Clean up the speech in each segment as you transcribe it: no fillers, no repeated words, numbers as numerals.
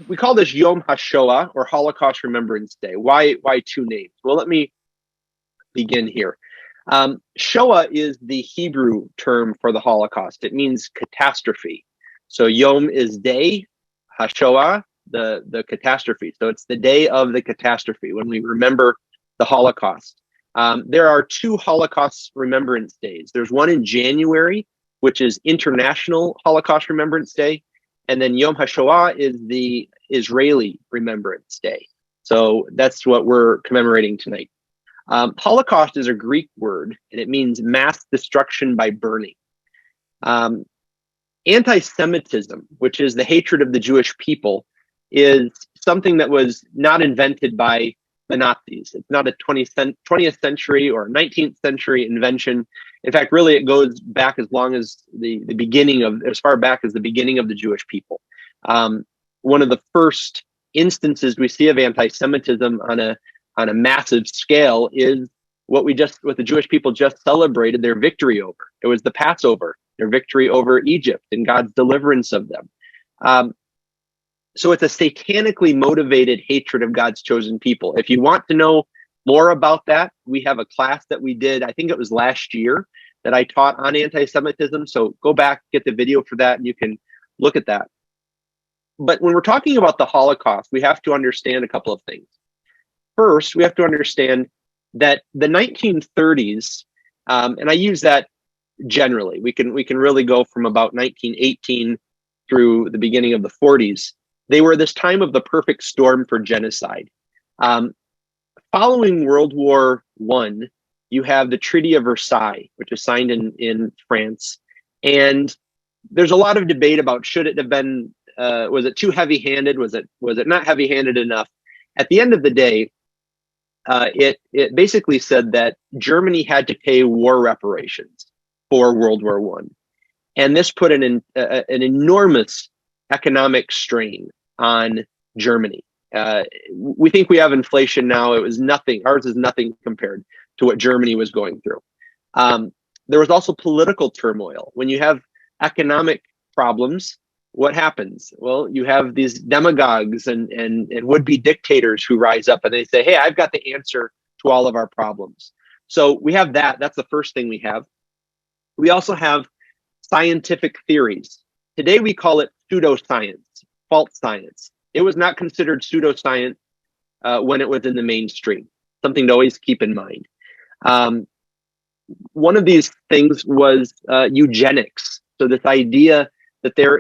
we call this Yom HaShoah, or Holocaust Remembrance Day. Why two names? Well, let me begin here. Shoah is the Hebrew term for the Holocaust. It means catastrophe. So Yom is day, HaShoah, the catastrophe. So it's the day of the catastrophe when we remember the Holocaust. There are two Holocaust Remembrance Days. There's one in January, which is International Holocaust Remembrance Day. And then Yom HaShoah is the Israeli Remembrance Day. So that's what we're commemorating tonight. Holocaust is a Greek word, and it means mass destruction by burning. Antisemitism, which is the hatred of the Jewish people, is something that was not invented by the Nazis. It's not a 20th century or 19th century invention. In fact, really, it goes back as long as as far back as the beginning of the Jewish people. One of the first instances we see of anti-Semitism on a massive scale is what the Jewish people just celebrated their victory over. It was the Passover, their victory over Egypt and God's deliverance of them. So it's a satanically motivated hatred of God's chosen people. If you want to know more about that, we have a class that we did, I think it was last year, that I taught on anti-Semitism. So go back, get the video for that, and you can look at that. But when we're talking about the Holocaust, we have to understand a couple of things. First, we have to understand that the 1930s, and I use that generally, we can really go from about 1918 through the beginning of the 40s. They were this time of the perfect storm for genocide. Following World War I, you have the Treaty of Versailles, which is signed in France. And there's a lot of debate about should it have been, was it too heavy-handed? Was it not heavy-handed enough? At the end of the day, it basically said that Germany had to pay war reparations for World War I. And this put an enormous economic strain on Germany. We think we have inflation now. It was nothing. Ours is nothing compared to what Germany was going through. There was also political turmoil. When you have economic problems, what happens? Well, you have these demagogues and would-be dictators who rise up and they say, hey, I've got the answer to all of our problems. So we have that. That's the first thing we have. We also have scientific theories. Today we call it pseudoscience, false science. It was not considered pseudoscience when it was in the mainstream. Something to always keep in mind. One of these things was eugenics. So this idea that there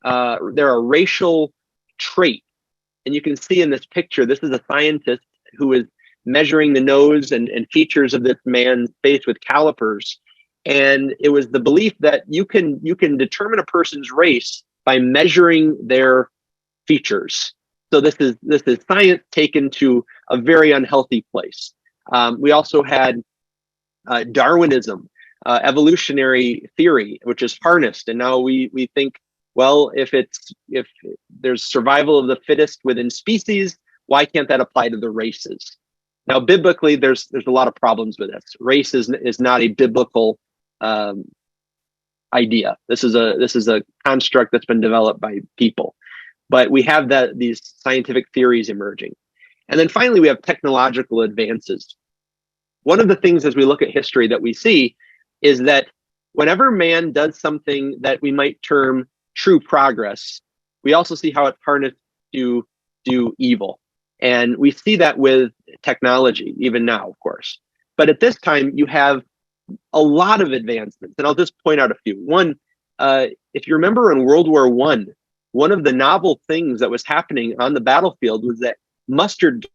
are racial traits, and you can see in this picture, this is a scientist who is measuring the nose and features of this man's face with calipers. And it was the belief that you can determine a person's race by measuring their features. So this is science taken to a very unhealthy place. We also had Darwinism, evolutionary theory, which is harnessed, and now we think, well, if there's survival of the fittest within species, why can't that apply to the races? Now, biblically, there's a lot of problems with this. Race is not a biblical idea. This is a construct that's been developed by people, but we have these scientific theories emerging. And then finally, we have technological advances. One of the things as we look at history that we see is that whenever man does something that we might term true progress, we also see how it's harnessed to do evil. And we see that with technology, even now, of course. But at this time, you have a lot of advancements, and I'll just point out a few. One, if you remember in World War I, one of the novel things that was happening on the battlefield was that mustard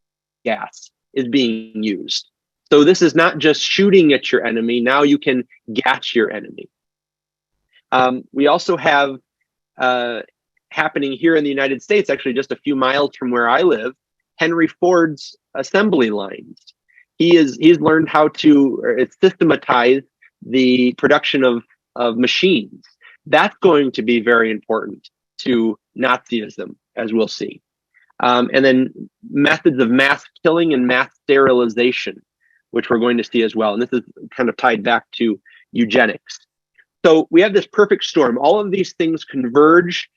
gas is being used. So this is not just shooting at your enemy. Now you can gas your enemy. We also have happening here in the United States, actually just a few miles from where I live, Henry Ford's assembly lines. He's learned how to systematize the production of machines. That's going to be very important to Nazism, as we'll see. And then methods of mass killing and mass sterilization, which we're going to see as well. And this is kind of tied back to eugenics. So we have this perfect storm. All of these things converge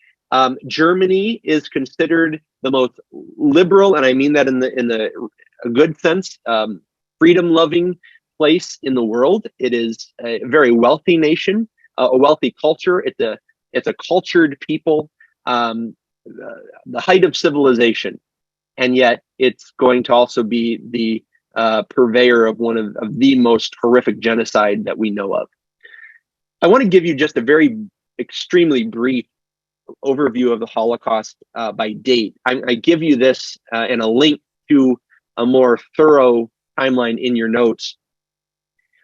Germany is considered the most liberal, and I mean that in the a good sense, freedom-loving place in the world. It is a very wealthy nation, a wealthy culture. It's a cultured people, the height of civilization, and yet it's going to also be the purveyor of one of the most horrific genocide that we know of. I want to give you just a very extremely brief overview of the Holocaust by date. I give you this and a link to a more thorough timeline in your notes.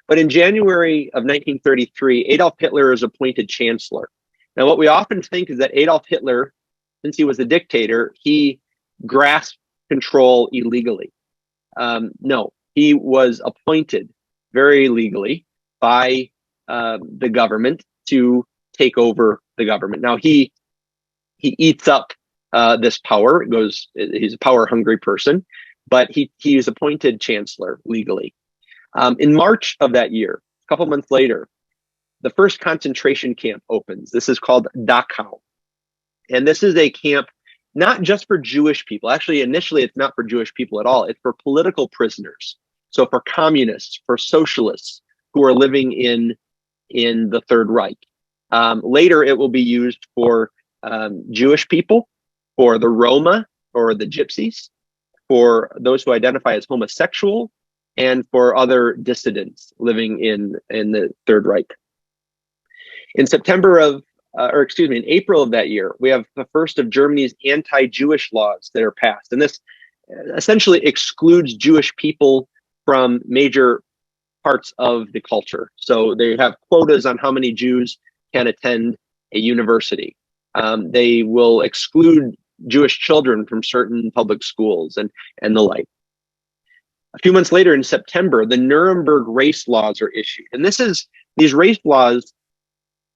But in January of 1933, Adolf Hitler is appointed chancellor. Now, what we often think is that Adolf Hitler, since he was a dictator, he grasped control illegally. No, he was appointed very legally by the government to take over the government. Now, he eats up this power. He's a power-hungry person, but he is appointed chancellor legally. In March of that year, a couple months later, the first concentration camp opens. This is called Dachau. And this is a camp not just for Jewish people. Actually, initially, it's not for Jewish people at all. It's for political prisoners. So for communists, for socialists who are living in the Third Reich. Later, it will be used for Jewish people, for the Roma or the Gypsies, for those who identify as homosexual, and for other dissidents living in the Third Reich. In April of that year, we have the first of Germany's anti-Jewish laws that are passed. And this essentially excludes Jewish people from major parts of the culture. So they have quotas on how many Jews can attend a university. They will exclude Jewish children from certain public schools and the like. A few months later, in September, the Nuremberg race laws are issued. And these race laws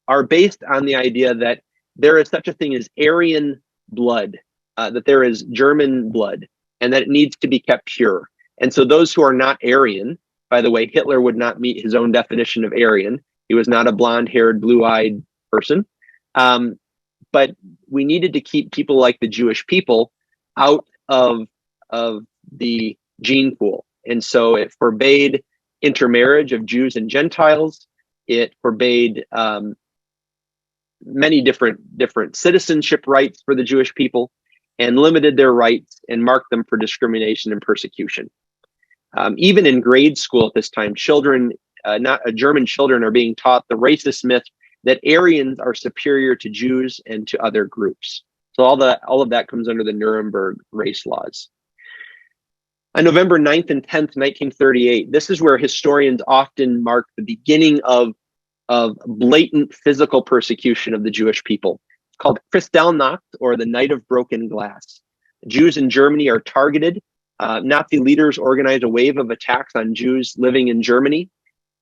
are based on the idea that there is such a thing as Aryan blood, that there is German blood, and that it needs to be kept pure. And so those who are not Aryan, by the way, Hitler would not meet his own definition of Aryan. He was not a blonde-haired, blue-eyed person. But we needed to keep people like the Jewish people out of the gene pool. And so it forbade intermarriage of Jews and Gentiles. It forbade many different citizenship rights for the Jewish people, and limited their rights and marked them for discrimination and persecution. Even in grade school at this time, German children are being taught the racist myth that Aryans are superior to Jews and to other groups. So all of that comes under the Nuremberg race laws. On November 9th and 10th, 1938, this is where historians often mark the beginning of blatant physical persecution of the Jewish people. It's called Kristallnacht, or the Night of Broken Glass. Jews in Germany are targeted. Nazi leaders organized a wave of attacks on Jews living in Germany.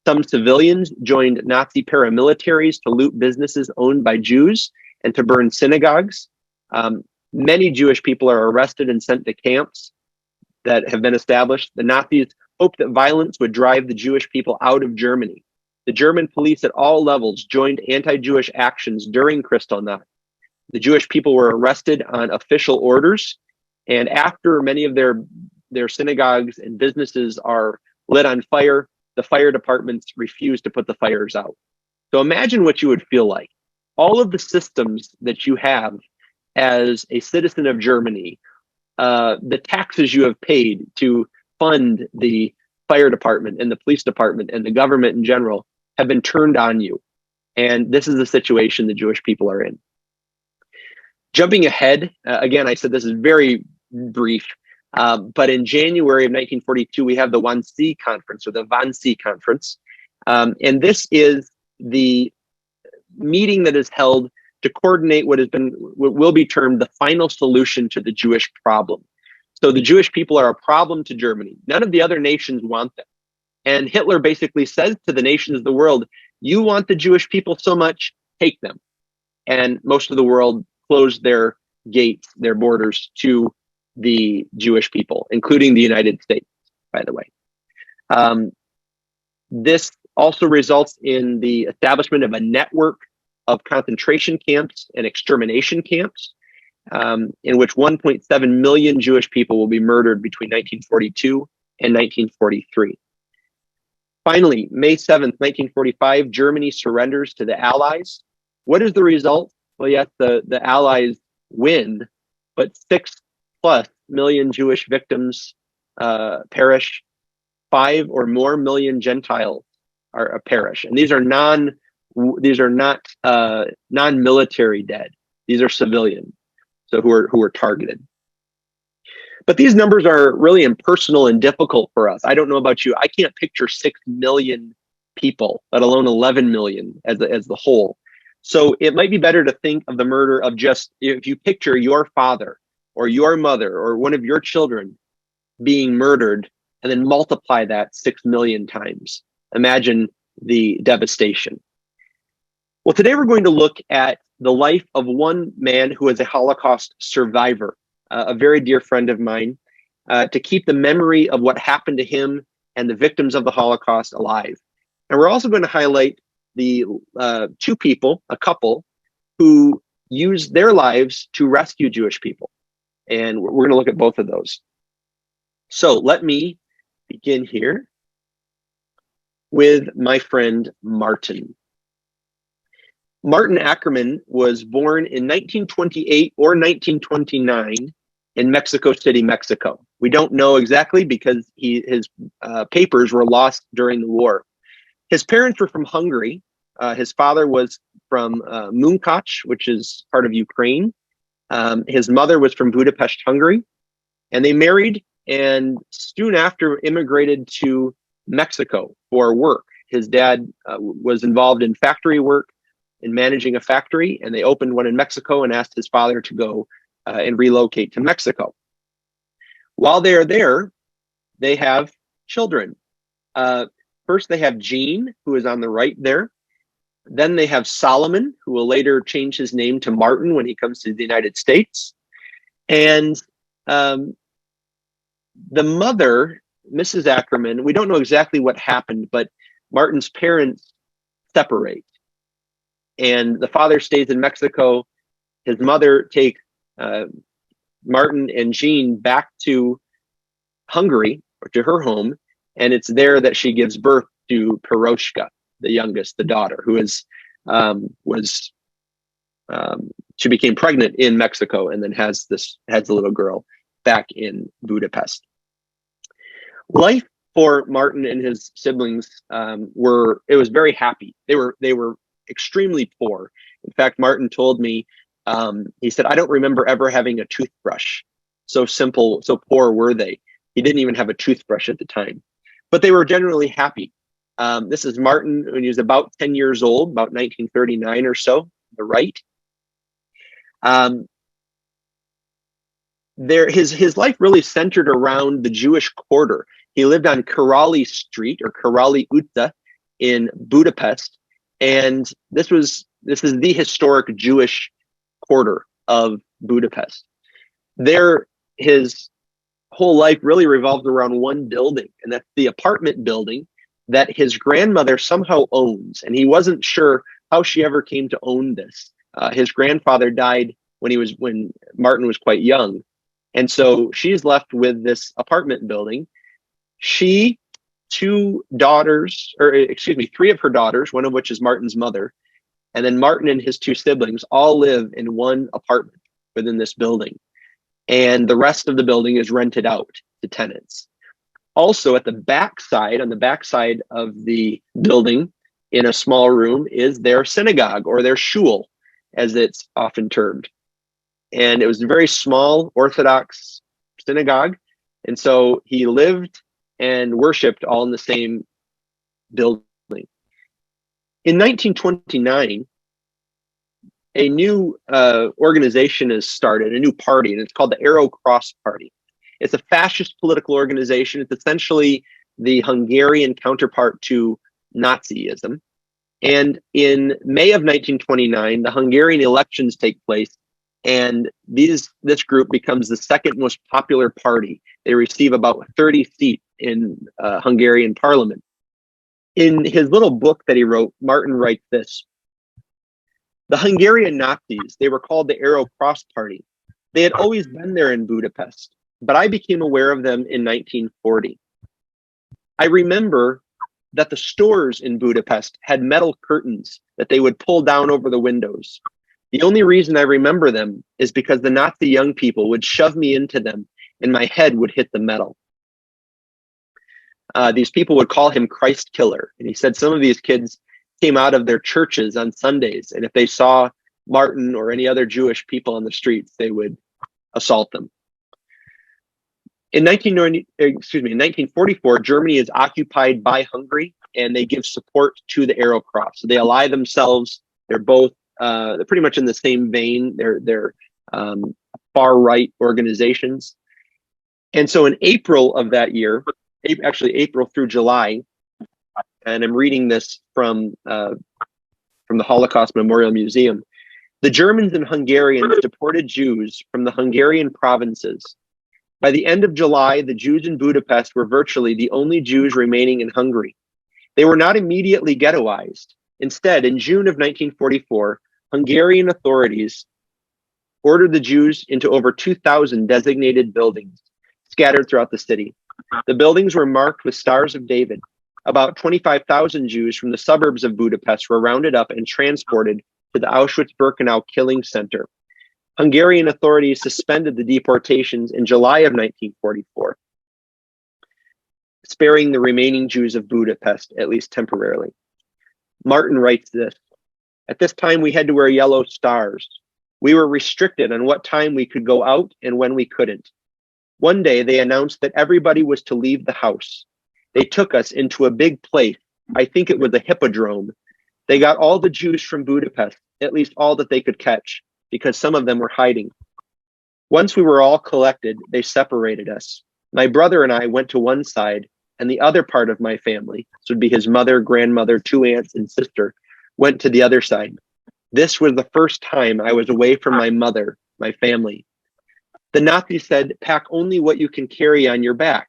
Some civilians joined Nazi paramilitaries to loot businesses owned by Jews and to burn synagogues. Many Jewish people are arrested and sent to camps that have been established. The Nazis hoped that violence would drive the Jewish people out of Germany. The German police at all levels joined anti-Jewish actions during Kristallnacht. The Jewish people were arrested on official orders, and after many of their synagogues and businesses are lit on fire, the fire departments refuse to put the fires out. So imagine what you would feel like. All of the systems that you have as a citizen of Germany, the taxes you have paid to fund the fire department and the police department and the government in general have been turned on you. And this is the situation the Jewish people are in. Jumping ahead, again, I said this is very brief, but in January of 1942, we have the Wannsee Conference, or the Wannsee Conference. And this is the meeting that is held to coordinate what will be termed the final solution to the Jewish problem. So the Jewish people are a problem to Germany. None of the other nations want them. And Hitler basically says to the nations of the world, you want the Jewish people so much, take them. And most of the world closed their gates, their borders to the Jewish people, including the United States, by the way. This also results in the establishment of a network of concentration camps and extermination camps, in which 1.7 million Jewish people will be murdered between 1942 and 1943. Finally, May 7th, 1945, Germany surrenders to the Allies. What is the result? Well, yes, the Allies win, but 6+ million Jewish victims perish. 5 or more million Gentiles perish, and these are not non-military dead. These are civilian, so who are targeted. But these numbers are really impersonal and difficult for us. I don't know about you. I can't picture 6 million people, let alone 11 million as the whole. So it might be better to think of the murder of just, if you picture your father or your mother or one of your children being murdered, and then multiply that 6 million times. Imagine the devastation. Well, today we're going to look at the life of one man who is a Holocaust survivor, a very dear friend of mine, to keep the memory of what happened to him and the victims of the Holocaust alive. And we're also going to highlight the two people, a couple, who used their lives to rescue Jewish people. And we're going to look at both of those. So let me begin here with my friend Martin. Martin Ackerman was born in 1928 or 1929 in Mexico City, Mexico. We don't know exactly because his papers were lost during the war. His parents were from Hungary. His father was from Munkacs, which is part of Ukraine. His mother was from Budapest, Hungary, and they married and soon after immigrated to Mexico for work. His dad was involved in factory work, in managing a factory, and they opened one in Mexico and asked his father to go and relocate to Mexico. While they're there, they have children. First, they have Jean, who is on the right there. Then they have Solomon, who will later change his name to Martin when he comes to the United States. And the mother, Mrs. Ackerman, we don't know exactly what happened, but Martin's parents separate. And the father stays in Mexico. His mother takes Martin and Jean back to Hungary, or to her home, and it's there that she gives birth to Piroshka, the youngest, the daughter, who she became pregnant in Mexico and then has the little girl back in Budapest. Life for Martin and his siblings was very happy. They were extremely poor. In fact, Martin told me, he said, I don't remember ever having a toothbrush. So simple, so poor were they. He didn't even have a toothbrush at the time, but they were generally happy. This is Martin when he was about 10 years old, about 1939 or so, the right. His life really centered around the Jewish quarter. He lived on Karali Street, or Karali Uta, in Budapest, and this is the historic Jewish quarter of Budapest. There, his whole life really revolved around one building, and that's the apartment building that his grandmother somehow owns, and he wasn't sure how she ever came to own this. His grandfather died when Martin was quite young, and so she's left with this apartment building. She, three of her daughters, one of which is Martin's mother, and then Martin and his two siblings all live in one apartment within this building, and the rest of the building is rented out to tenants. Also, on the backside of the building, in a small room, is their synagogue, or their shul, as it's often termed. And it was a very small Orthodox synagogue. And so he lived and worshipped all in the same building. In 1929, a new organization is started, a new party, and it's called the Arrow Cross Party. It's a fascist political organization. It's essentially the Hungarian counterpart to Nazism. And in May of 1929, the Hungarian elections take place, and this group becomes the second most popular party. They receive about 30 seats in Hungarian parliament. In his little book that he wrote, Martin writes this: The Hungarian Nazis, they were called the Arrow Cross Party. They had always been there in Budapest, but I became aware of them in 1940. I remember that the stores in Budapest had metal curtains that they would pull down over the windows. The only reason I remember them is because the Nazi young people would shove me into them and my head would hit the metal. These people would call him Christ Killer. And he said some of these kids came out of their churches on Sundays, and if they saw Martin or any other Jewish people on the streets, they would assault them. In 1944, Germany is occupied by Hungary, and they give support to the Arrow Cross. So they ally themselves. They're both they're pretty much in the same vein. They're far right organizations. And so in April of that year, actually April through July, and I'm reading this from the Holocaust Memorial Museum, the Germans and Hungarians deported Jews from the Hungarian provinces. By the end of July, the Jews in Budapest were virtually the only Jews remaining in Hungary. They were not immediately ghettoized. Instead, in June of 1944, Hungarian authorities ordered the Jews into over 2,000 designated buildings scattered throughout the city. The buildings were marked with Stars of David. About 25,000 Jews from the suburbs of Budapest were rounded up and transported to the Auschwitz-Birkenau killing center. Hungarian authorities suspended the deportations in July of 1944, sparing the remaining Jews of Budapest, at least temporarily. Martin writes this: "At this time, we had to wear yellow stars. We were restricted on what time we could go out and when we couldn't. One day, they announced that everybody was to leave the house. They took us into a big place. I think it was a hippodrome. They got all the Jews from Budapest, at least all that they could catch, because some of them were hiding. Once we were all collected, they separated us. My brother and I went to one side, and the other part of my family, this would be his mother, grandmother, 2 aunts, and sister, went to the other side. This was the first time I was away from my mother, my family. The Nazis said, 'Pack only what you can carry on your back.'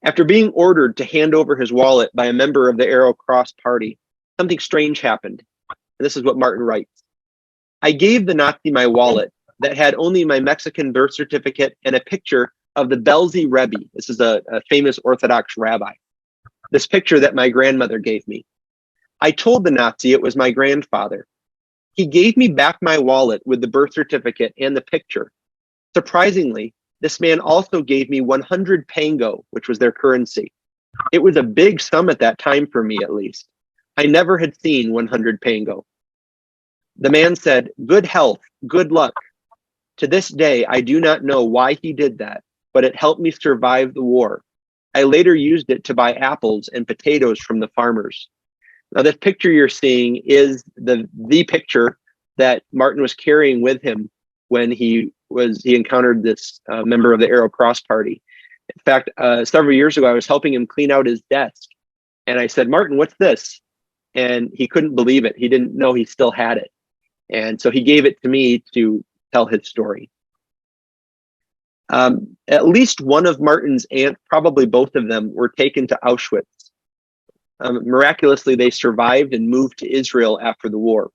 After being ordered to hand over his wallet by a member of the Arrow Cross Party, something strange happened. And this is what Martin writes. I gave the Nazi my wallet that had only my Mexican birth certificate and a picture of the Belzi Rebbe. This is a famous Orthodox rabbi. This picture that my grandmother gave me. I told the Nazi it was my grandfather. He gave me back my wallet with the birth certificate and the picture. Surprisingly, this man also gave me 100 pango, which was their currency. It was a big sum at that time for me, at least. I never had seen 100 pango. The man said, 'Good health, good luck.' To this day, I do not know why he did that, but it helped me survive the war. I later used it to buy apples and potatoes from the farmers." Now, this picture you're seeing is the picture that Martin was carrying with him when he encountered this member of the Arrow Cross Party. In fact, several years ago, I was helping him clean out his desk, and I said, "Martin, what's this?" And he couldn't believe it. He didn't know he still had it. And so he gave it to me to tell his story. At least one of Martin's aunts, probably both of them, were taken to Auschwitz. Miraculously, they survived and moved to Israel after the war.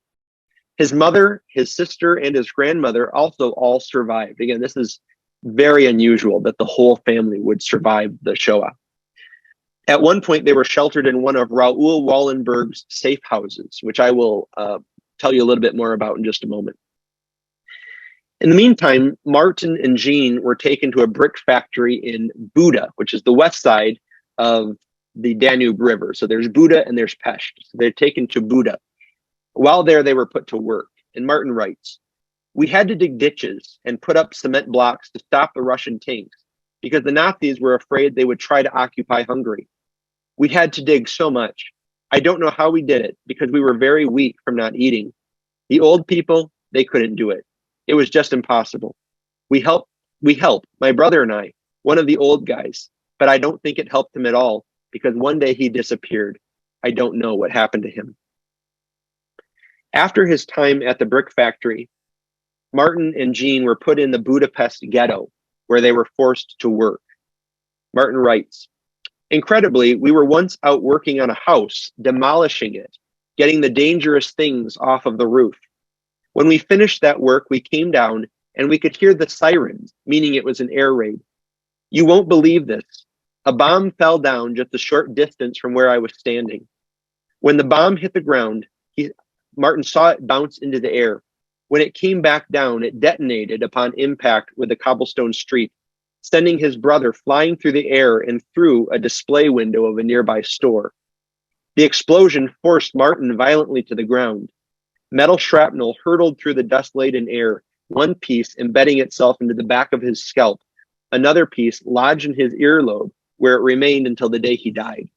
His mother, his sister, and his grandmother also all survived. Again, this is very unusual that the whole family would survive the Shoah. At one point, they were sheltered in one of Raoul Wallenberg's safe houses, which I will tell you a little bit more about in just a moment. In the meantime, Martin and Jean were taken to a brick factory in Buda, which is the west side of the Danube River. So there's Buda and there's Pest. So they're taken to Buda. While there, they were put to work. And Martin writes, "We had to dig ditches and put up cement blocks to stop the Russian tanks because the Nazis were afraid they would try to occupy Hungary. We had to dig so much. I don't know how we did it because we were very weak from not eating. The old people, they couldn't do it. It was just impossible. We helped, my brother and I, one of the old guys, but I don't think it helped him at all because one day he disappeared. I don't know what happened to him." After his time at the brick factory, Martin and Jean were put in the Budapest ghetto, where they were forced to work. Martin writes, "Incredibly, we were once out working on a house, demolishing it. getting the dangerous things off of the roof. When we finished that work, we came down and we could hear the sirens, meaning it was an air raid. You won't believe this. A bomb fell down just a short distance from where I was standing. When the bomb hit the ground, Martin saw it bounce into the air. When it came back down, it detonated upon impact with the cobblestone street, sending his brother flying through the air and through a display window of a nearby store. The explosion forced Martin violently to the ground. Metal shrapnel hurtled through the dust-laden air, one piece embedding itself into the back of his scalp, another piece lodged in his earlobe, where it remained until the day he died.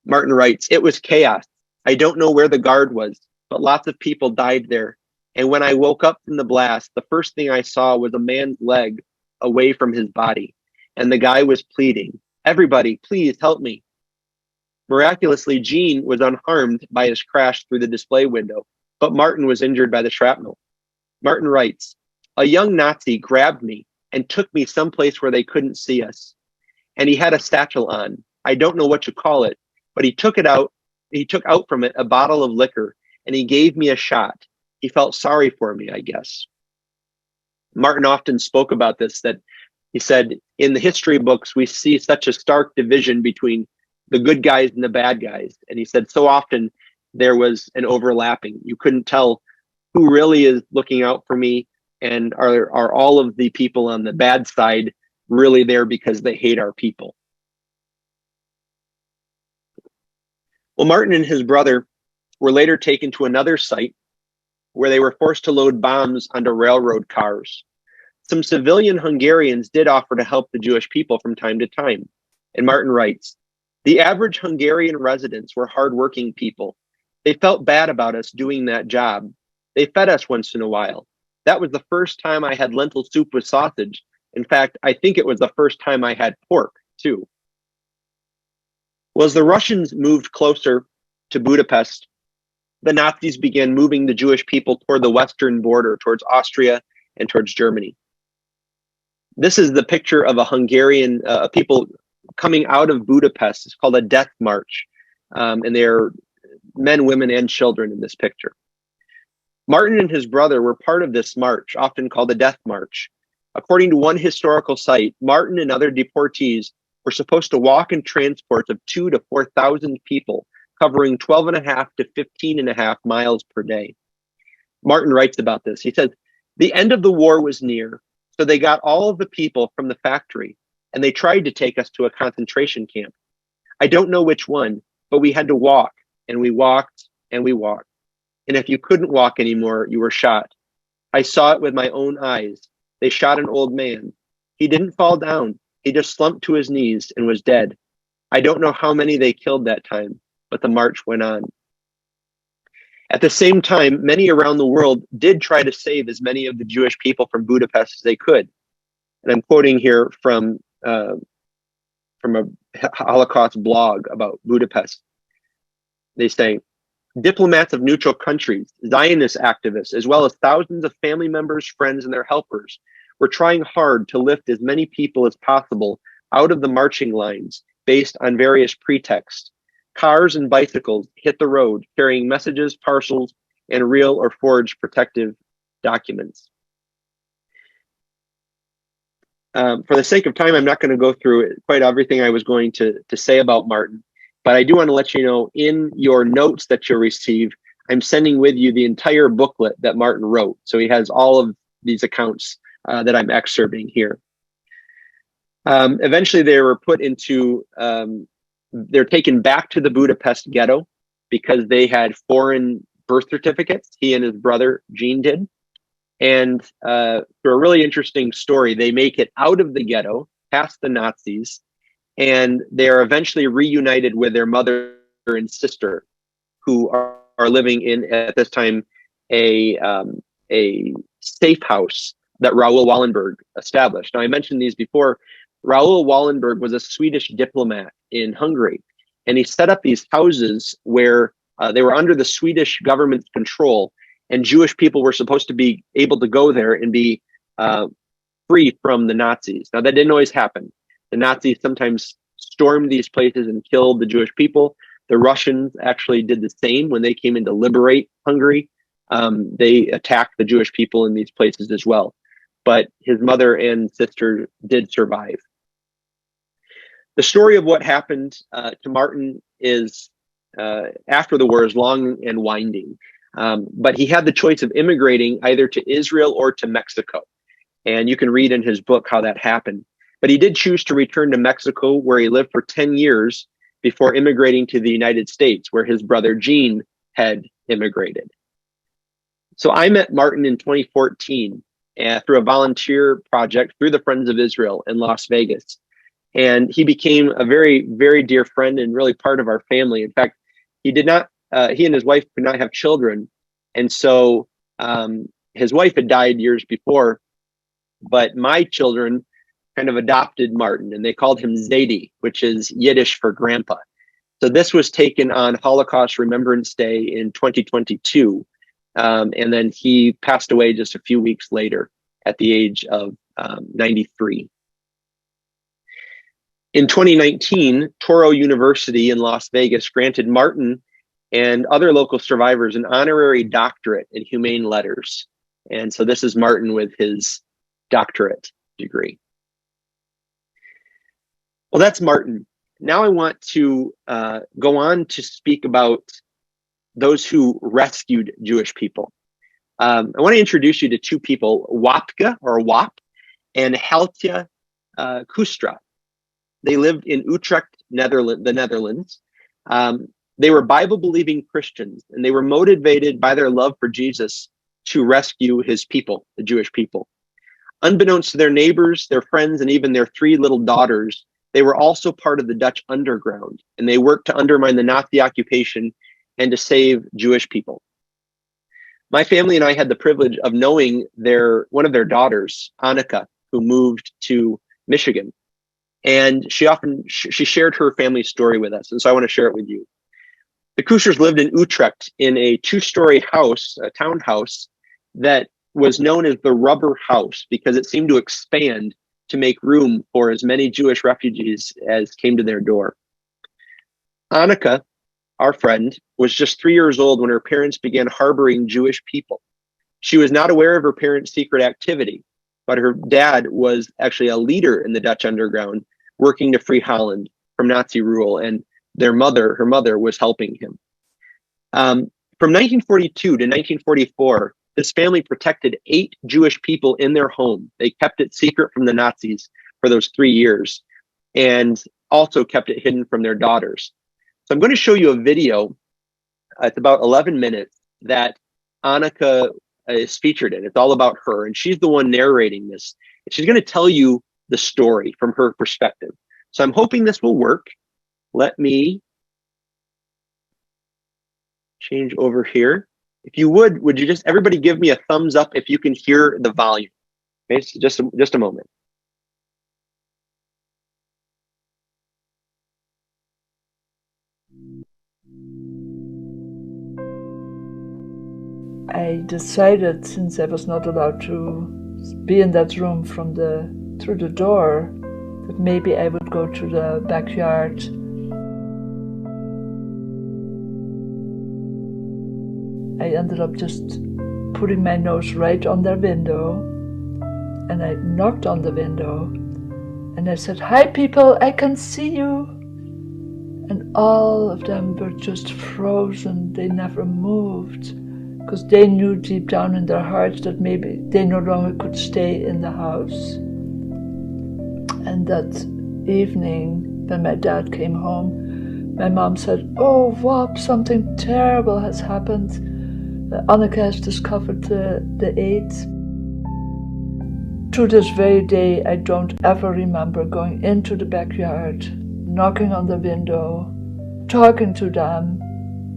Martin writes, "It was chaos. I don't know where the guard was, but lots of people died there. And when I woke up from the blast, the first thing I saw was a man's leg away from his body. And the guy was pleading, 'Everybody, please help me.' Miraculously, Gene was unharmed by his crash through the display window, but Martin was injured by the shrapnel." Martin writes, "A young Nazi grabbed me and took me someplace where they couldn't see us. And he had a satchel on. I don't know what to call it, but he took out from it a bottle of liquor and he gave me a shot. He felt sorry for me, I guess." Martin often spoke about this, that he said, in the history books, we see such a stark division between the good guys and the bad guys. And he said so often there was an overlapping. You couldn't tell who really is looking out for me, and are all of the people on the bad side really there because they hate our people. Well, Martin and his brother were later taken to another site where they were forced to load bombs onto railroad cars. Some civilian Hungarians did offer to help the Jewish people from time to time. And Martin writes, "The average Hungarian residents were hardworking people. They felt bad about us doing that job. They fed us once in a while. That was the first time I had lentil soup with sausage. In fact, I think it was the first time I had pork, too." Well, as the Russians moved closer to Budapest, the Nazis began moving the Jewish people toward the western border, towards Austria and towards Germany. This is the picture of a Hungarian people coming out of Budapest. It's called a death march. And they're men, women, and children in this picture. Martin and his brother were part of this march, often called the Death March. According to one historical site, Martin and other deportees were supposed to walk in transports of 2,000 to 4,000 people, covering 12.5 to 15.5 miles per day. Martin writes about this. He says, "The end of the war was near, so they got all of the people from the factory, and they tried to take us to a concentration camp. I don't know which one, but we had to walk, and we walked, and we walked. And if you couldn't walk anymore, you were shot. I saw it with my own eyes. They shot an old man. He didn't fall down. He just slumped to his knees and was dead. I don't know how many they killed that time, but the march went on." At the same time, many around the world did try to save as many of the Jewish people from Budapest as they could. And I'm quoting here from a Holocaust blog about Budapest. They say, "Diplomats of neutral countries, Zionist activists, as well as thousands of family members, friends, and their helpers were trying hard to lift as many people as possible out of the marching lines based on various pretexts. Cars and bicycles hit the road carrying messages, parcels, and real or forged protective documents." For the sake of time, I'm not going to go through quite everything I was going to say about Martin, but I do want to let you know, in your notes that you'll receive, I'm sending with you the entire booklet that Martin wrote. So he has all of these accounts that I'm excerpting here. Eventually, they were put into, they're taken back to the Budapest ghetto because they had foreign birth certificates. He and his brother, Gene, did. And through a really interesting story, they make it out of the ghetto, past the Nazis, and they are eventually reunited with their mother and sister, who are living in, at this time, a safe house that Raoul Wallenberg established. Now, I mentioned these before. Raoul Wallenberg was a Swedish diplomat in Hungary, and he set up these houses where they were under the Swedish government's control, and Jewish people were supposed to be able to go there and be free from the Nazis. Now, that didn't always happen. The Nazis sometimes stormed these places and killed the Jewish people. The Russians actually did the same when they came in to liberate Hungary. They attacked the Jewish people in these places as well. But his mother and sister did survive. The story of what happened to Martin is after the war is long and winding. But he had the choice of immigrating either to Israel or to Mexico. And you can read in his book how that happened. But he did choose to return to Mexico, where he lived for 10 years before immigrating to the United States, where his brother Gene had immigrated. So I met Martin in 2014 through a volunteer project through the Friends of Israel in Las Vegas. And he became a very, very dear friend and really part of our family. In fact, he and his wife could not have children. And so his wife had died years before, but my children kind of adopted Martin, and they called him Zaidi, which is Yiddish for grandpa. So this was taken on Holocaust Remembrance Day in 2022. And then he passed away just a few weeks later at the age of 93. In 2019, Touro University in Las Vegas granted Martin and other local survivors an honorary doctorate in humane letters. And so this is Martin with his doctorate degree. Well, that's Martin. Now I want to go on to speak about those who rescued Jewish people. I want to introduce you to two people, Wapke or Wap and Heltje Kustra. They lived in Utrecht, the Netherlands. They were Bible-believing Christians, and they were motivated by their love for Jesus to rescue his people, the Jewish people. Unbeknownst to their neighbors, their friends, and even their 3 little daughters, they were also part of the Dutch underground, and they worked to undermine the Nazi occupation and to save Jewish people. My family and I had the privilege of knowing one of their daughters, Annika, who moved to Michigan. And she shared her family story with us. And so I want to share it with you. The Kustras lived in Utrecht in a 2-story house, a townhouse, that was known as the Rubber House because it seemed to expand to make room for as many Jewish refugees as came to their door. Annika, our friend, was just 3 years old when her parents began harboring Jewish people. She was not aware of her parents' secret activity, but her dad was actually a leader in the Dutch underground, working to free Holland from Nazi rule, and her mother was helping him. From 1942 to 1944, this family protected 8 Jewish people in their home. They kept it secret from the Nazis for those 3 years and also kept it hidden from their daughters. So I'm going to show you a video. It's about 11 minutes that Annika is featured in. It's all about her, and she's the one narrating this. She's going to tell you the story from her perspective. So I'm hoping this will work. Let me change over here. If you would you just everybody give me a thumbs up if you can hear the volume? Okay, so just a moment. I decided, since I was not allowed to be in that room through the door, that maybe I would go to the backyard. I ended up just putting my nose right on their window, and I knocked on the window, and I said, "Hi people, I can see you." And all of them were just frozen. They never moved, because they knew deep down in their hearts that maybe they no longer could stay in the house. And that evening, when my dad came home, my mom said, "Oh, Wop, something terrible has happened. Annika has discovered the AIDS." To this very day, I don't ever remember going into the backyard, knocking on the window, talking to them,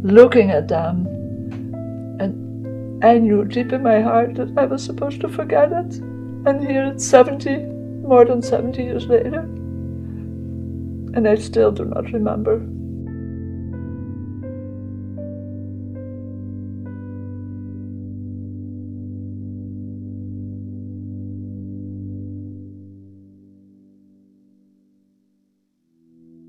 looking at them. And I knew deep in my heart that I was supposed to forget it. And here it's more than 70 years later. And I still do not remember.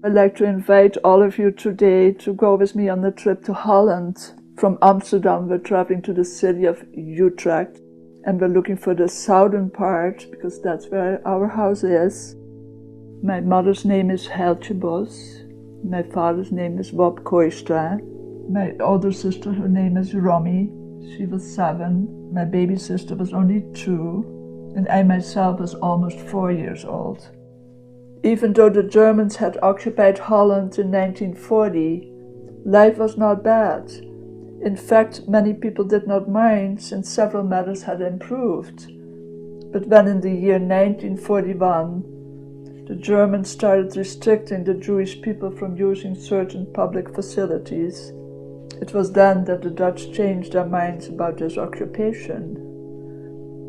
I'd like to invite all of you today to go with me on the trip to Holland. From Amsterdam, we're traveling to the city of Utrecht, and we're looking for the southern part because that's where our house is. My mother's name is Heltje Bos. My father's name is Bob Koistra. My older sister, her name is Romy. She was 7. My baby sister was only 2. And I myself was almost 4 years old. Even though the Germans had occupied Holland in 1940, life was not bad. In fact, many people did not mind since several matters had improved. But when in the year 1941, the Germans started restricting the Jewish people from using certain public facilities, it was then that the Dutch changed their minds about this occupation.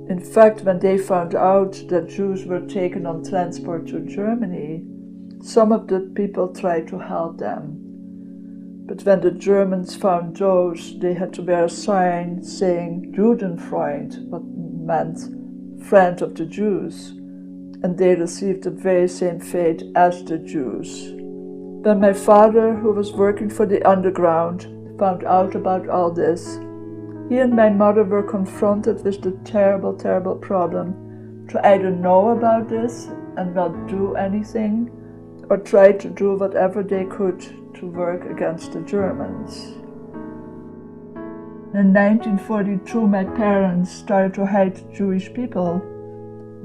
In fact, when they found out that Jews were taken on transport to Germany, some of the people tried to help them. But when the Germans found those, they had to wear a sign saying Judenfreund, what meant friend of the Jews, and they received the very same fate as the Jews. When my father, who was working for the underground, found out about all this, he and my mother were confronted with the terrible, terrible problem to either know about this and not do anything, or try to do whatever they could to work against the Germans. In 1942, my parents started to hide Jewish people.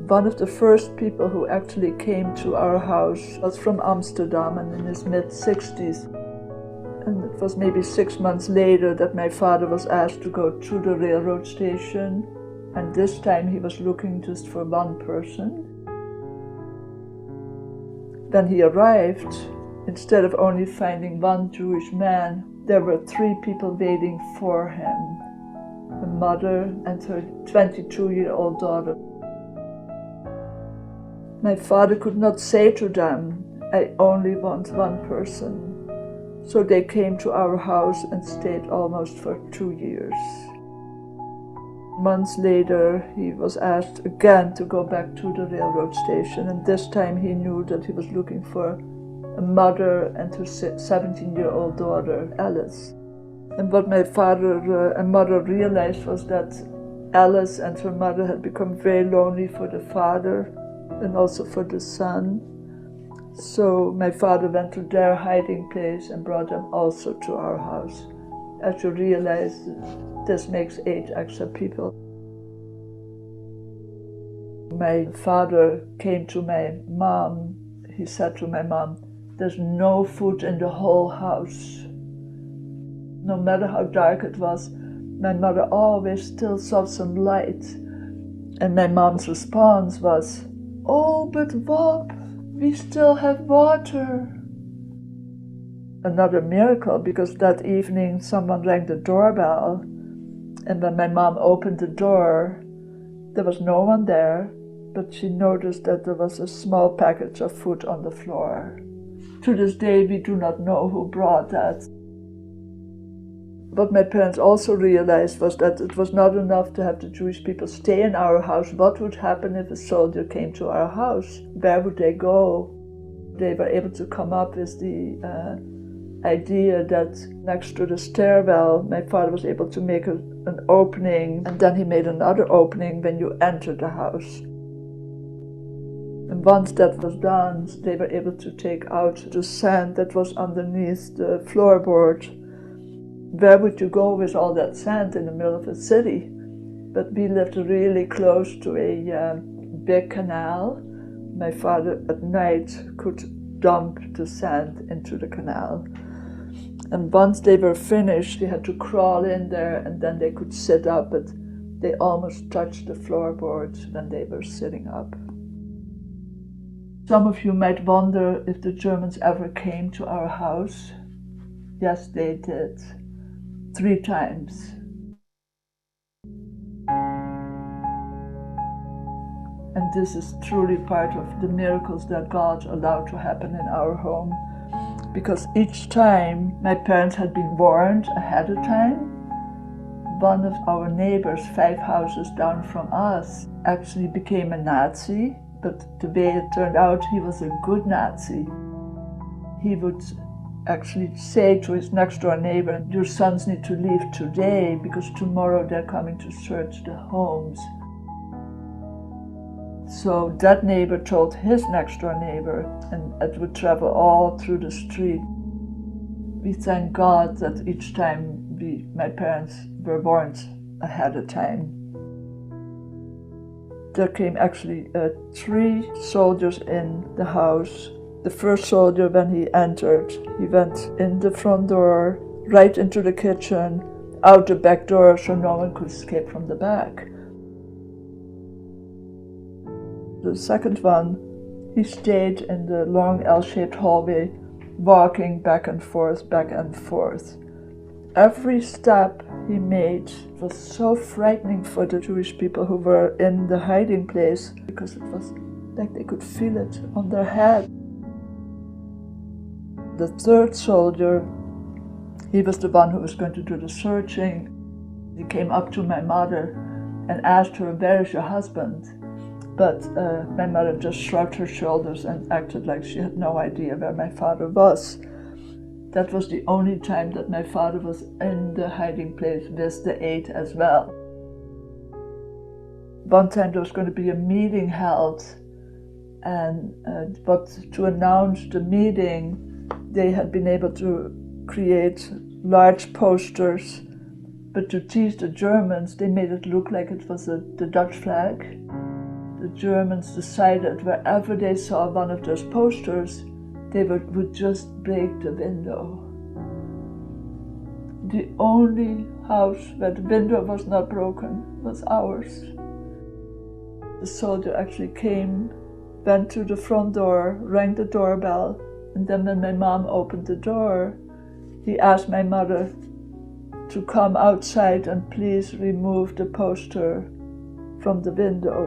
One of the first people who actually came to our house was from Amsterdam and in his mid-60s. And it was maybe 6 months later that my father was asked to go to the railroad station, and this time he was looking just for one person. When he arrived, instead of only finding one Jewish man, there were 3 people waiting for him, a mother and her 22-year-old daughter. My father could not say to them, "I only want one person." So they came to our house and stayed almost for 2 years. Months later, he was asked again to go back to the railroad station, and this time he knew that he was looking for a mother and her 17-year-old daughter, Alice. And what my father and mother realized was that Alice and her mother had become very lonely for the father and also for the son. So my father went to their hiding place and brought them also to our house. As you realize, this makes 8 extra people. My father came to my mom. He said to my mom, "There's no food in the whole house." No matter how dark it was, my mother always still saw some light. And my mom's response was, "Oh, but Bob, we still have water." Another miracle, because that evening someone rang the doorbell, and when my mom opened the door, there was no one there, but she noticed that there was a small package of food on the floor. To this day, we do not know who brought that. What my parents also realized was that it was not enough to have the Jewish people stay in our house. What would happen if a soldier came to our house? Where would they go? They were able to come up with the idea that next to the stairwell, my father was able to make an opening, and then he made another opening when you entered the house. And once that was done, they were able to take out the sand that was underneath the floorboard. Where would you go with all that sand in the middle of a city? But we lived really close to a big canal. My father at night could dump the sand into the canal. And once they were finished, they had to crawl in there and then they could sit up, but they almost touched the floorboards when they were sitting up. Some of you might wonder if the Germans ever came to our house. Yes, they did. 3 times. And this is truly part of the miracles that God allowed to happen in our home. Because each time my parents had been warned ahead of time. One of our neighbors, 5 houses down from us, actually became a Nazi, but the way it turned out, he was a good Nazi. he would actually say to his next door neighbor, your sons need to leave today because tomorrow they're coming to search the homes. So that neighbor told his next door neighbor, and it would travel all through the street. We thank God that each time my parents were warned ahead of time. There came actually 3 soldiers in the house. The first soldier, when he entered, he went in the front door, right into the kitchen, out the back door so no one could escape from the back. The second one, he stayed in the long L-shaped hallway, walking back and forth, back and forth. Every step he made was so frightening for the Jewish people who were in the hiding place, because it was like they could feel it on their head. The third soldier, he was the one who was going to do the searching. He came up to my mother and asked her, where is your husband? But my mother just shrugged her shoulders and acted like she had no idea where my father was. That was the only time that my father was in the hiding place with the 8 as well. One time there was going to be a meeting held, and to announce the meeting, they had been able to create large posters, but to tease the Germans, they made it look like it was the Dutch flag. The Germans decided wherever they saw one of those posters, they would just break the window. The only house where the window was not broken was ours. The soldier actually came, went to the front door, rang the doorbell, and then when my mom opened the door, he asked my mother to come outside and please remove the poster from the window.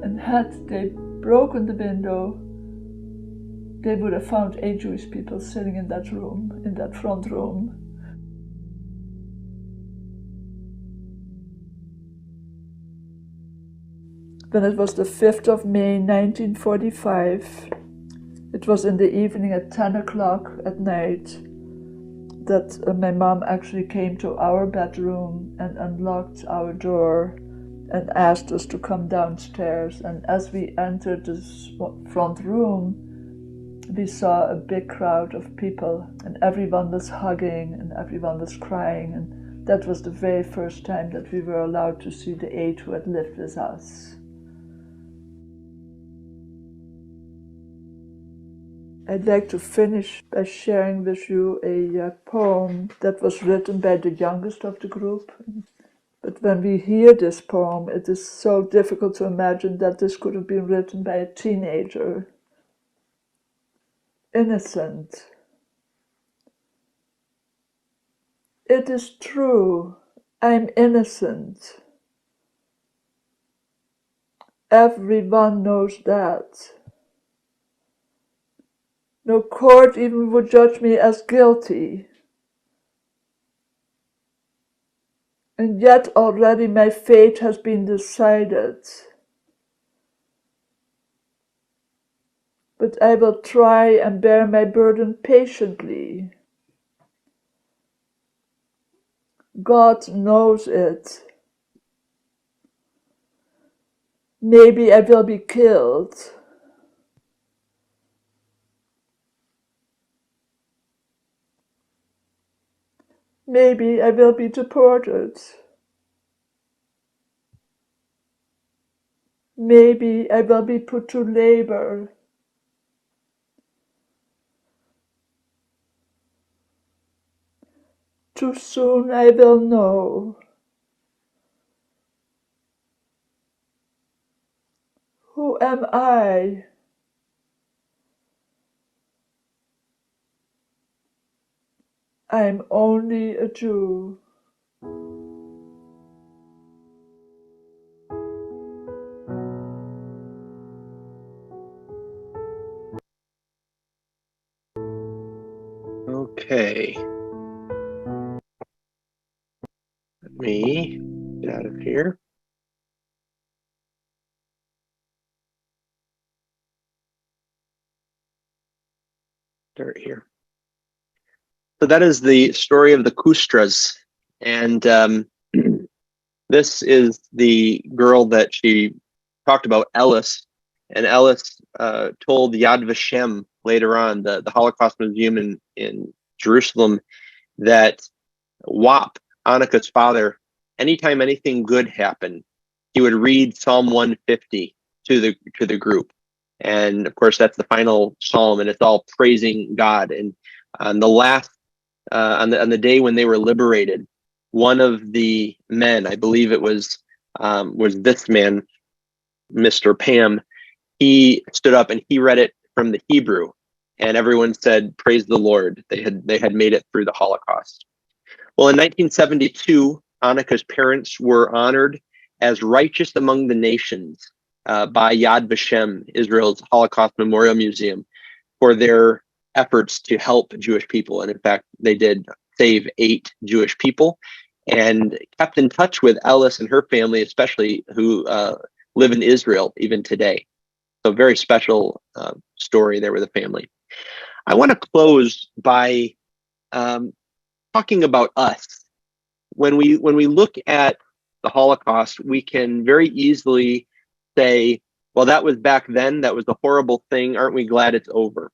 And had they broken the window, they would have found 8 Jewish people sitting in that room, in that front room. When it was the 5th of May, 1945, it was in the evening at 10 o'clock at night that my mom actually came to our bedroom and unlocked our door and asked us to come downstairs. And as we entered this front room, we saw a big crowd of people, and everyone was hugging and everyone was crying. And that was the very first time that we were allowed to see the 8 who had lived with us. I'd like to finish by sharing with you a poem that was written by the youngest of the group. But when we hear this poem, it is so difficult to imagine that this could have been written by a teenager. Innocent. It is true, I'm innocent. Everyone knows that. No court even would judge me as guilty. And yet already my fate has been decided. But I will try and bear my burden patiently. God knows it. Maybe I will be killed. Maybe I will be deported. Maybe I will be put to labor. Too soon I will know. Who am I? I'm only a Jew. Okay. Let me get out of here. start here. So that is the story of the Kustras. And this is the girl that she talked about, Ellis. And Ellis told Yad Vashem later on, the Holocaust Museum in Jerusalem, that Wap, Annika's father, anytime anything good happened, he would read Psalm 150 to the group. And of course, that's the final psalm, and it's all praising God. And on the last, on the day when they were liberated, one of the men, I believe it was this man, Mr. Pam, he stood up and he read it from the Hebrew, and everyone said, "Praise the Lord." They had made it through the Holocaust. Well, in 1972, Annika's parents were honored as righteous among the nations by Yad Vashem, Israel's Holocaust Memorial Museum, for their efforts to help Jewish people. And in fact, they did save 8 Jewish people and kept in touch with Ellis and her family, especially, who live in Israel even today. So very special story there with the family. I want to close by talking about us. When we look at the Holocaust, we can very easily say, well, that was back then, that was a horrible thing, aren't we glad it's over?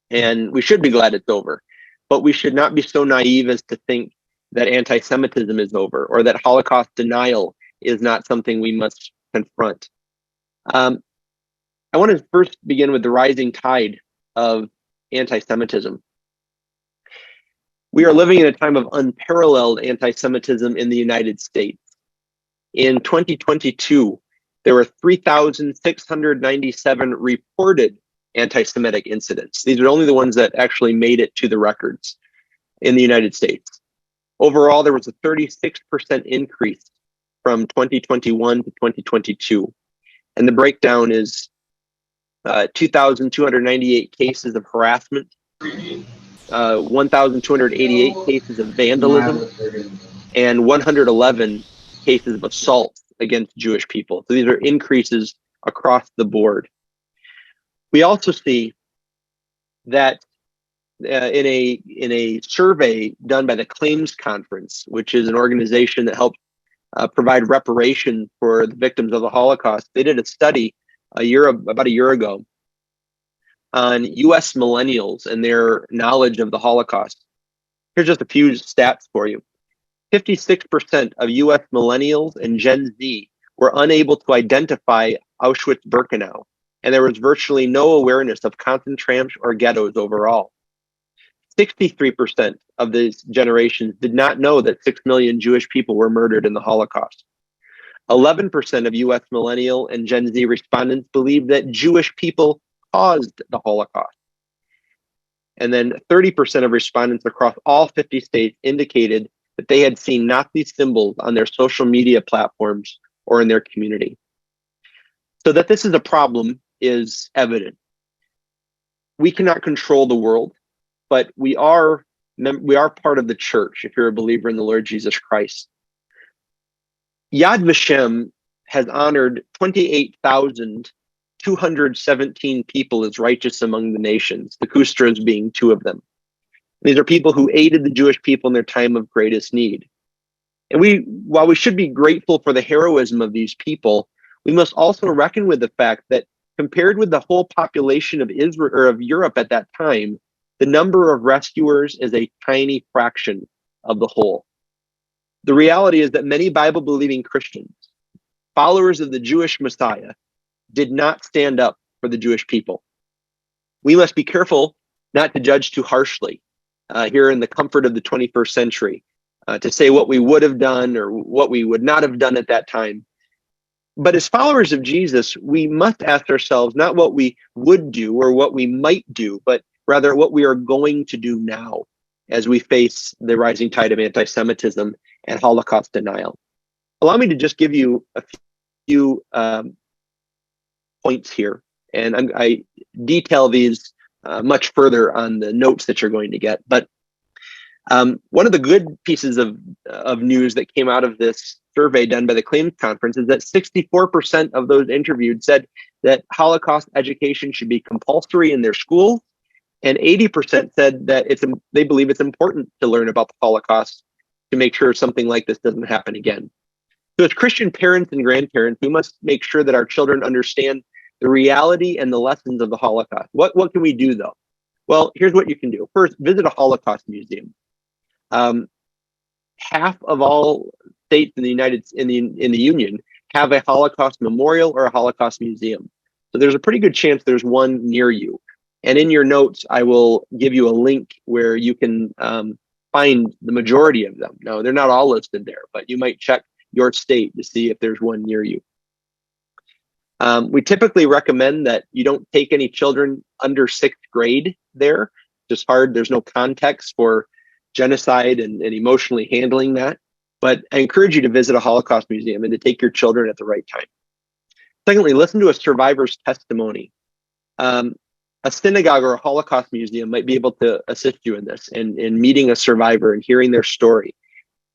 And we should be glad it's over, but we should not be so naive as to think that anti-Semitism is over, or that Holocaust denial is not something we must confront. I want to first begin with the rising tide of anti-Semitism. We are living in a time of unparalleled anti-Semitism in the United States. In 2022, there were 3,697 reported anti-Semitic incidents. These are only the ones that actually made it to the records in the United States. Overall, there was a 36% increase from 2021 to 2022. And the breakdown is 2,298 cases of harassment, 1,288 cases of vandalism, and 111 cases of assault against Jewish people. So these are increases across the board. We also see that in a survey done by the Claims Conference, which is an organization that helps provide reparation for the victims of the Holocaust, they did a study about a year ago on U.S. millennials and their knowledge of the Holocaust. Here's just a few stats for you. 56% of U.S. millennials and Gen Z were unable to identify Auschwitz-Birkenau, and there was virtually no awareness of concentration or ghettos overall. 63% of these generations did not know that 6 million Jewish people were murdered in the Holocaust. 11% of U.S. millennial and Gen Z respondents believed that Jewish people caused the Holocaust. And then 30% of respondents across all 50 states indicated that they had seen Nazi symbols on their social media platforms or in their community. So that this is a problem is evident. We cannot control the world, but we are part of the church if you're a believer in the Lord Jesus Christ. Yad Vashem has honored 28,217 people as righteous among the nations, the Kustras being 2 of them. These are people who aided the Jewish people in their time of greatest need. And while we should be grateful for the heroism of these people, we must also reckon with the fact that compared with the whole population of Israel or of Europe at that time, the number of rescuers is a tiny fraction of the whole. The reality is that many Bible-believing Christians, followers of the Jewish Messiah, did not stand up for the Jewish people. We must be careful not to judge too harshly here in the comfort of the 21st century, to say what we would have done or what we would not have done at that time. But as followers of Jesus, we must ask ourselves not what we would do or what we might do, but rather what we are going to do now as we face the rising tide of anti-Semitism and Holocaust denial. Allow me to just give you a few points here, and I detail these much further on the notes that you're going to get. But one of the good pieces of news that came out of this survey done by the Claims Conference is that 64% of those interviewed said that Holocaust education should be compulsory in their schools, And 80% said that they believe it's important to learn about the Holocaust to make sure something like this doesn't happen again. So as Christian parents and grandparents, we must make sure that our children understand the reality and the lessons of the Holocaust. What can we do, though? Well, here's what you can do. First, visit a Holocaust museum. Half of all states in the Union have a Holocaust Memorial or a Holocaust Museum. So there's a pretty good chance there's one near you. And in your notes, I will give you a link where you can find the majority of them. Now, they're not all listed there, but you might check your state to see if there's one near you. We typically recommend that you don't take any children under 6th grade there. It's just hard. There's no context for genocide and emotionally handling that. But I encourage you to visit a Holocaust museum and to take your children at the right time. Secondly, listen to a survivor's testimony. A synagogue or a Holocaust museum might be able to assist you in this, in meeting a survivor and hearing their story.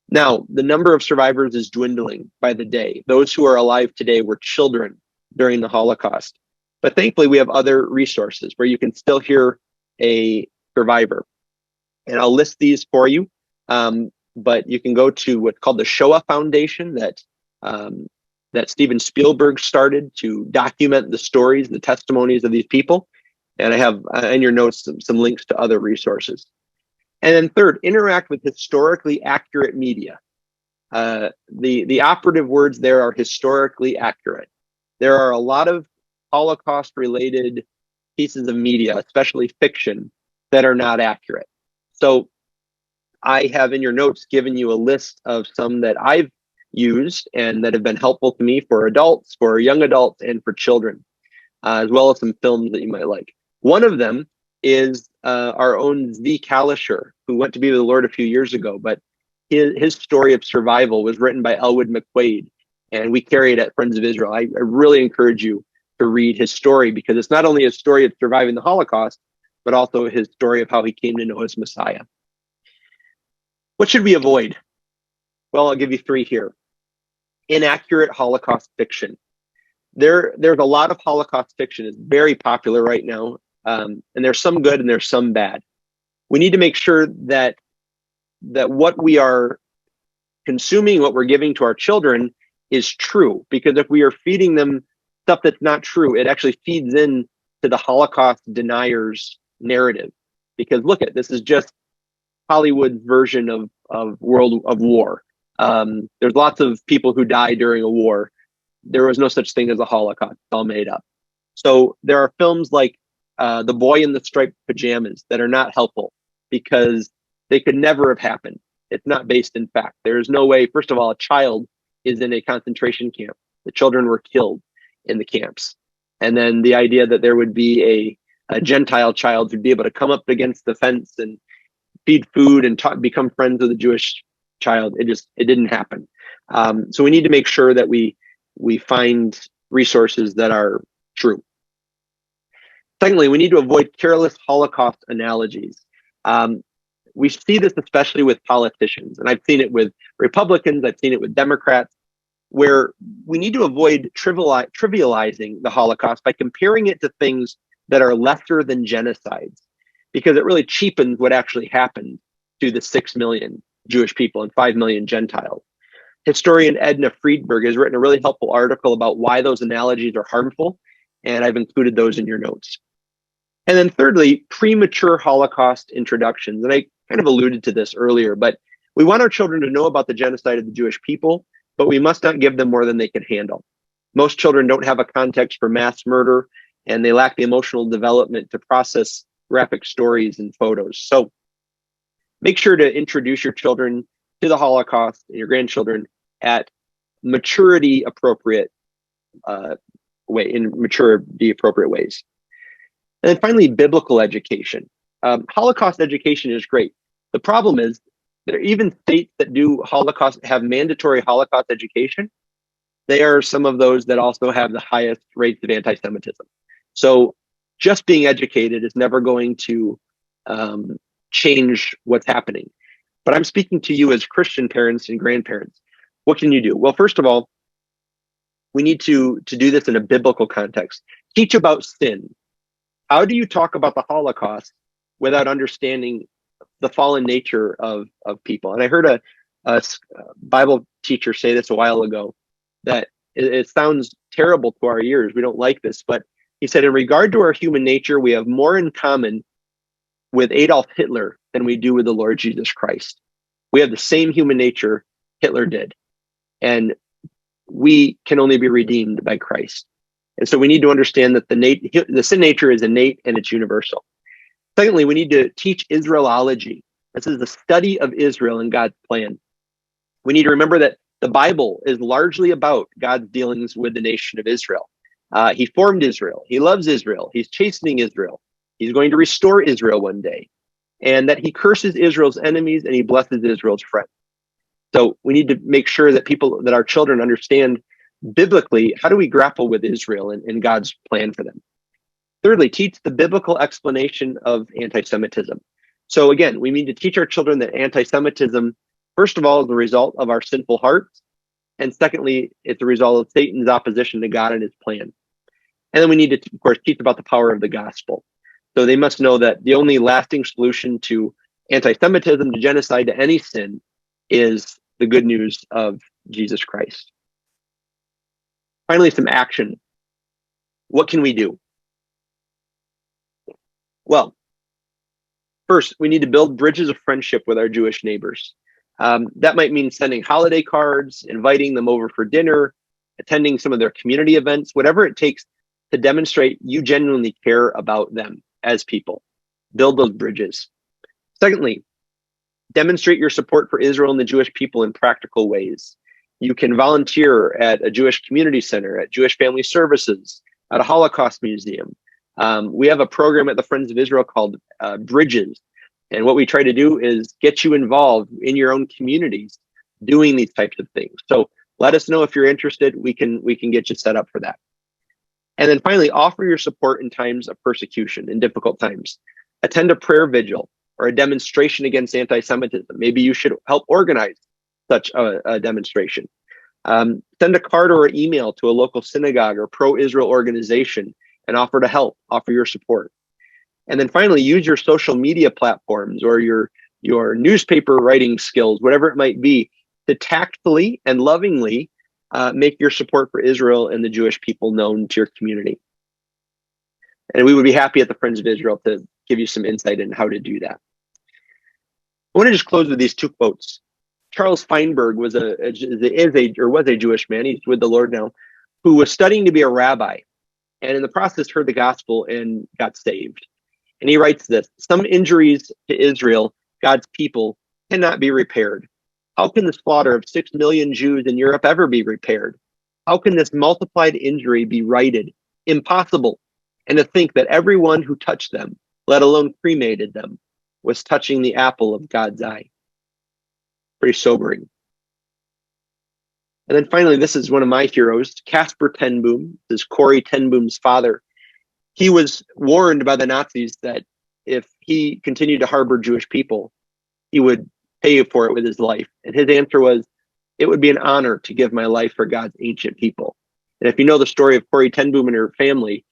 Now, the number of survivors is dwindling by the day. Those who are alive today were children during the Holocaust. But thankfully, we have other resources where you can still hear a survivor. And I'll list these for you. But you can go to what's called the Shoah Foundation that Steven Spielberg started to document the stories, the testimonies of these people. And I have in your notes some links to other resources. And then third, interact with historically accurate media. The operative words there are historically accurate. There are a lot of Holocaust-related pieces of media, especially fiction, that are not accurate. So I have in your notes given you a list of some that I've used and that have been helpful to me for adults, for young adults, and for children, as well as some films that you might like. One of them is our own Zvi Kalisher, who went to be with the Lord a few years ago, but his story of survival was written by Elwood McQuaid, and we carry it at Friends of Israel. I really encourage you to read his story, because it's not only a story of surviving the Holocaust, but also his story of how he came to know his Messiah. What should we avoid? Well, I'll give you 3 here. Inaccurate Holocaust fiction. There's a lot of Holocaust fiction. It's very popular right now, and there's some good and there's some bad. We need to make sure that what we are consuming, what we're giving to our children, is true. Because if we are feeding them stuff that's not true, it actually feeds in to the Holocaust deniers' narrative. Because look at this is just Hollywood's version of World of War. There's lots of people who die during a war. There was no such thing as a Holocaust. It's all made up. So there are films like The Boy in the Striped Pajamas that are not helpful because they could never have happened. It's not based in fact. There is no way, first of all, a child is in a concentration camp. The children were killed in the camps. And then the idea that there would be a Gentile child who'd be able to come up against the fence and feed food and become friends with a Jewish child, it didn't happen. So we need to make sure that we find resources that are true. Secondly, we need to avoid careless Holocaust analogies. We see this especially with politicians, and I've seen it with Republicans, I've seen it with Democrats, where we need to avoid trivializing the Holocaust by comparing it to things that are lesser than genocides, because it really cheapens what actually happened to the 6 million Jewish people and 5 million Gentiles. Historian Edna Friedberg has written a really helpful article about why those analogies are harmful, and I've included those in your notes. And then thirdly, premature Holocaust introductions. And I kind of alluded to this earlier, but we want our children to know about the genocide of the Jewish people, but we must not give them more than they can handle. Most children don't have a context for mass murder, and they lack the emotional development to process graphic stories and photos. So make sure to introduce your children to the Holocaust and your grandchildren at maturity appropriate ways. And then finally, biblical education. Holocaust education is great. The problem is there are even states that have mandatory Holocaust education. They are some of those that also have the highest rates of anti-Semitism. So just being educated is never going to change what's happening. But I'm speaking to you as Christian parents and grandparents. What can you do? Well, first of all, we need to do this in a biblical context. Teach about sin. How do you talk about the Holocaust without understanding the fallen nature of people. And I heard a Bible teacher say this a while ago, that it sounds terrible to our ears. We don't like this, but he said, in regard to our human nature, we have more in common with Adolf Hitler than we do with the Lord Jesus Christ. We have the same human nature Hitler did, and we can only be redeemed by Christ. And so we need to understand that the sin nature is innate and it's universal. Secondly, we need to teach Israelology. This is the study of Israel and God's plan. We need to remember that the Bible is largely about God's dealings with the nation of Israel. He formed Israel. He loves Israel. He's chastening Israel. He's going to restore Israel one day. And that he curses Israel's enemies and he blesses Israel's friends. So we need to make sure that our children understand biblically, how do we grapple with Israel and God's plan for them? Thirdly, teach the biblical explanation of anti-Semitism. So again, we need to teach our children that anti-Semitism, first of all, is the result of our sinful hearts. And secondly, it's a result of Satan's opposition to God and his plan. And then we need to, of course, teach about the power of the gospel. So they must know that the only lasting solution to anti-Semitism, to genocide, to any sin, is the good news of Jesus Christ. Finally, some action. What can we do? Well, first, we need to build bridges of friendship with our Jewish neighbors. That might mean sending holiday cards, inviting them over for dinner, attending some of their community events, whatever it takes to demonstrate you genuinely care about them as people. Build those bridges. Secondly, demonstrate your support for Israel and the Jewish people in practical ways. You can volunteer at a Jewish community center, at Jewish Family Services, at a Holocaust museum. We have a program at the Friends of Israel called Bridges. And what we try to do is get you involved in your own communities doing these types of things. So let us know if you're interested. We can get you set up for that. And then finally, offer your support in times of persecution, in difficult times. Attend a prayer vigil or a demonstration against anti-Semitism. Maybe you should help organize such a demonstration. Send a card or an email to a local synagogue or pro-Israel organization and offer to help, offer your support. And then finally, use your social media platforms or your newspaper writing skills, whatever it might be, to tactfully and lovingly make your support for Israel and the Jewish people known to your community. And we would be happy at the Friends of Israel to give you some insight in how to do that. I want to just close with these two quotes. Charles Feinberg was a Jewish man, he's with the Lord now, who was studying to be a rabbi, and in the process heard the gospel and got saved. And he writes this: some injuries to Israel, God's people, cannot be repaired. How can the slaughter of 6 million Jews in Europe ever be repaired? How can this multiplied injury be righted? Impossible. And to think that everyone who touched them, let alone cremated them, was touching the apple of God's eye. Pretty sobering. And then finally, this is one of my heroes, Casper ten Boom. This is Corrie ten Boom's father. He was warned by the Nazis that if he continued to harbor Jewish people, he would pay for it with his life. And his answer was, it would be an honor to give my life for God's ancient people. And if you know the story of Corrie ten Boom and her family,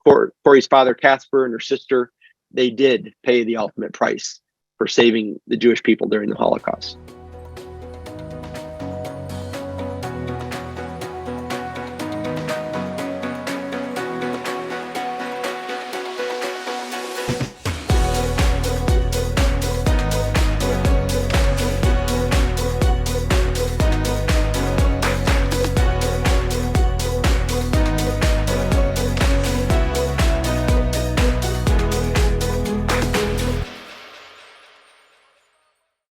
Corrie's father, Casper, and her sister, they did pay the ultimate price for saving the Jewish people during the Holocaust.